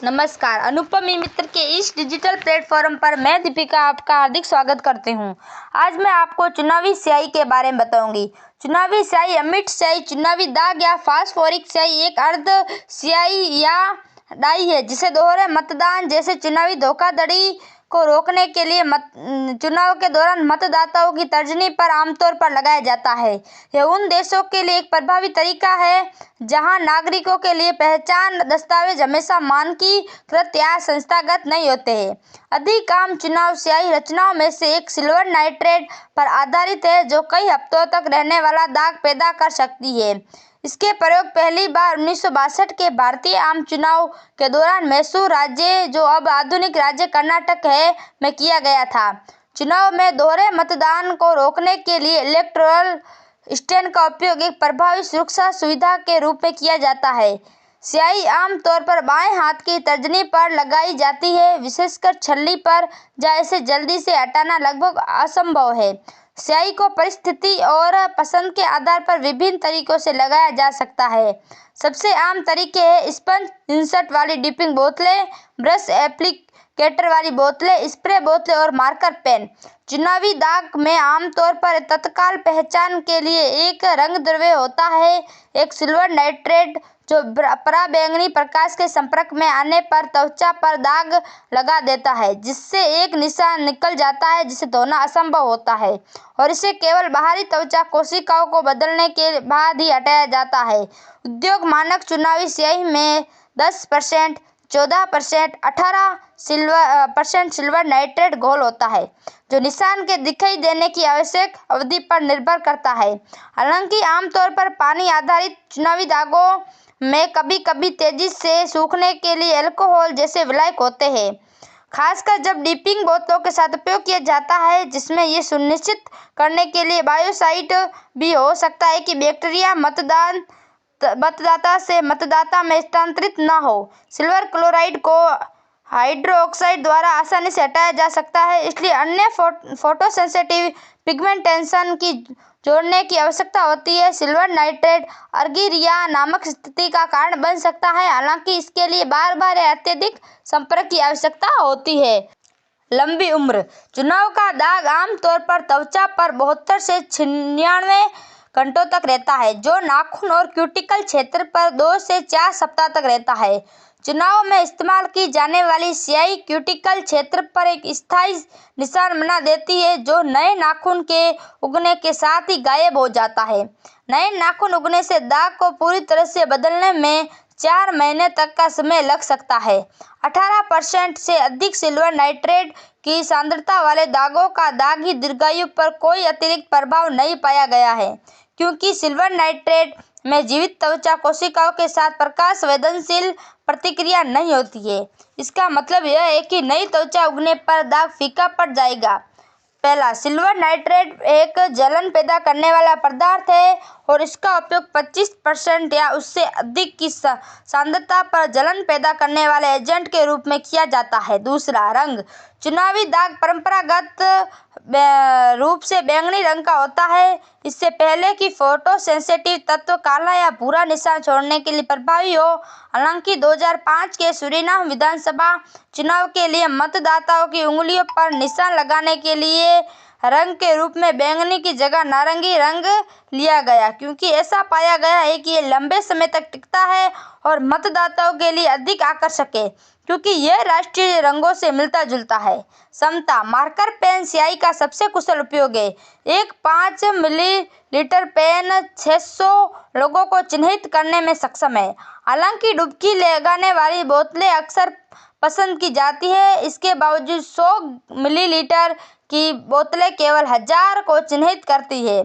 नमस्कार। अनुपम मित्र के इस डिजिटल प्लेटफॉर्म पर मैं दीपिका आपका हार्दिक स्वागत करती हूँ। आज मैं आपको चुनावी स्याही के बारे में बताऊंगी। चुनावी स्याही अमिट स्याही, चुनावी दाग या फास्फोरिक स्याही एक अर्ध स्याही या डाई है जिसे दोहरे मतदान जैसे चुनावी धोखाधड़ी को रोकने के लिए चुनाव के दौरान मतदाताओं की तर्जनी पर आमतौर पर लगाया जाता है। यह उन देशों के लिए एक प्रभावी तरीका है जहां नागरिकों के लिए पहचान दस्तावेज हमेशा मानकीकृत या संस्थागत नहीं होते हैं। अधिक आम चुनाव स्याही रचनाओं में से एक सिल्वर नाइट्रेट पर आधारित है जो कई हफ्तों तक रहने वाला दाग पैदा कर सकती है। इसके प्रयोग पहली बार 1962 के भारतीय आम चुनाव के दौरान मैसूर राज्य, जो अब आधुनिक राज्य कर्नाटक है, में किया गया था। चुनाव में दोहरे मतदान को रोकने के लिए इलेक्टोरल स्टैंड का उपयोग एक प्रभावी सुरक्षा सुविधा के रूप में किया जाता है। स्याही आम तौर पर बाएं हाथ की तर्जनी पर लगाई जाती है, विशेषकर छल्ली पर, जहां इसे जल्दी से हटाना लगभग असंभव है। स्याही को परिस्थिति और पसंद के आधार पर विभिन्न तरीकों से लगाया जा सकता है। सबसे आम तरीके हैं स्पंज इंसर्ट वाली डिपिंग बोतलें, ब्रश एप्लीकेटर वाली बोतलें, स्प्रे बोतलें और मार्कर पेन। चुनावी दाग में आमतौर पर तत्काल पहचान के लिए एक रंग द्रव्य होता है, एक सिल्वर नाइट्रेट, जो पराबैंगनी प्रकाश के संपर्क में आने पर त्वचा पर दाग लगा देता है, जिससे एक निशान निकल जाता है जिसे धोना असंभव होता है और इसे केवल बाहरी त्वचा कोशिकाओं को बदलने के बाद ही हटाया जाता है। उद्योग मानक चुनावी स्याही में 10%, 14%, 18% सिल्वर नाइट्रेट घोल होता है, जो निशान के दिखाई देने की आवश्यक अवधि पर निर्भर करता है। हालांकि आमतौर पर पानी आधारित चुनावी दागों में कभी कभी तेजी से सूखने के लिए अल्कोहल जैसे विलायक होते हैं, खासकर जब डिपिंग बोतलों के साथ उपयोग किया जाता है, जिसमें ये सुनिश्चित करने के लिए बायोसाइड भी हो सकता है कि बैक्टीरिया मतदाता से मतदाता में स्थानांतरित न हो। सिल्वर क्लोराइड को हाइड्रोक्साइड द्वारा आसानी से हटाया जा सकता है, इसलिए अन्य फोटोसेंसिटिव पिगमेंटेशन की जोड़ने की आवश्यकता होती है। सिल्वर नाइट्रेट अर्गीरिया नामक स्थिति का कारण बन सकता है, हालांकि इसके लिए बार बार या अत्यधिक संपर्क की आवश्यकता होती है। लंबी उम्र चुनाव का दाग आमतौर पर त्वचा पर 72 से 96 घंटों तक रहता है, जो नाखून और क्यूटिकल क्षेत्र पर 2 से 4 सप्ताह तक रहता है। चुनाव में इस्तेमाल की जाने वाली स्याही क्यूटिकल क्षेत्र पर एक स्थायी निशान बना देती है, जो नए नाखून के उगने के साथ ही गायब हो जाता है। नए नाखून उगने से दाग को पूरी तरह से बदलने में 4 महीने तक का समय लग सकता है। 18% से अधिक सिल्वर नाइट्रेट की सांद्रता वाले दागों का दाग ही दीर्घायु पर कोई अतिरिक्त प्रभाव नहीं पाया गया है, क्योंकि सिल्वर नाइट्रेट में जीवित त्वचा कोशिकाओं के साथ प्रकाश संवेदनशील प्रतिक्रिया नहीं होती है। इसका मतलब यह है कि नई त्वचा उगने पर दाग फीका पड़ जाएगा। पहला, सिल्वर नाइट्रेट एक जलन पैदा करने वाला पदार्थ है और इसका उपयोग 25% या उससे अधिक की सांद्रता पर जलन पैदा करने वाले एजेंट के रूप में किया जाता है। दूसरा, रंग चुनावी दाग परंपरागत रूप से बैंगनी रंग का होता है। इससे पहले कि फोटो सेंसिटिव तत्व काला या भूरा निशान छोड़ने के लिए प्रभावी हो। हालांकि 2005 के सूरीनाम विधानसभा चुनाव के लिए मतदाताओं की उंगलियों पर निशान लगाने के लिए रंग के रूप में बैंगनी की जगह नारंगी रंग लिया गया, क्योंकि ऐसा पाया गया है कि ये लंबे समय तक टिकता है और मतदाताओं के लिए अधिक आकर्षक है, क्योंकि यह राष्ट्रीय रंगों से मिलता जुलता है। क्षमता मार्कर पेन स्याही का सबसे कुशल उपयोग है। एक 5 मिलीलीटर पेन 600 लोगों को चिन्हित करने में सक्षम है। हालांकि डुबकी लगाने वाली बोतलें अक्सर पसंद की जाती है, इसके बावजूद 100 मिलीलीटर की बोतलें केवल 1000 को चिन्हित करती है।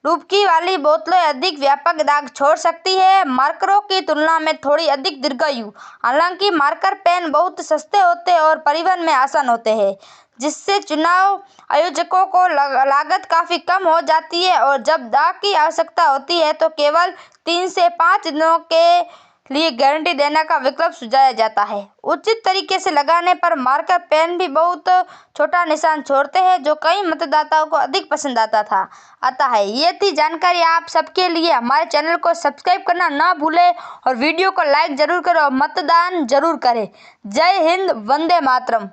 डुबकी वाली बोतलें अधिक व्यापक दाग छोड़ सकती है, मार्करों की तुलना में थोड़ी अधिक दीर्घायु। हालांकि मार्कर पेन बहुत सस्ते होते हैं और परिवहन में आसान होते हैं, जिससे चुनाव आयोजकों को लागत काफी कम हो जाती है और जब दाग की आवश्यकता होती है तो केवल 3 से 5 दिनों के लिए गारंटी देने का विकल्प सुझाया जाता है। उचित तरीके से लगाने पर मार्कर पेन भी बहुत छोटा निशान छोड़ते हैं, जो कई मतदाताओं को अधिक पसंद आता है। ये थी जानकारी आप सबके लिए। हमारे चैनल को सब्सक्राइब करना ना भूलें और वीडियो को लाइक जरूर करें और मतदान जरूर करें। जय हिंद, वंदे मातरम।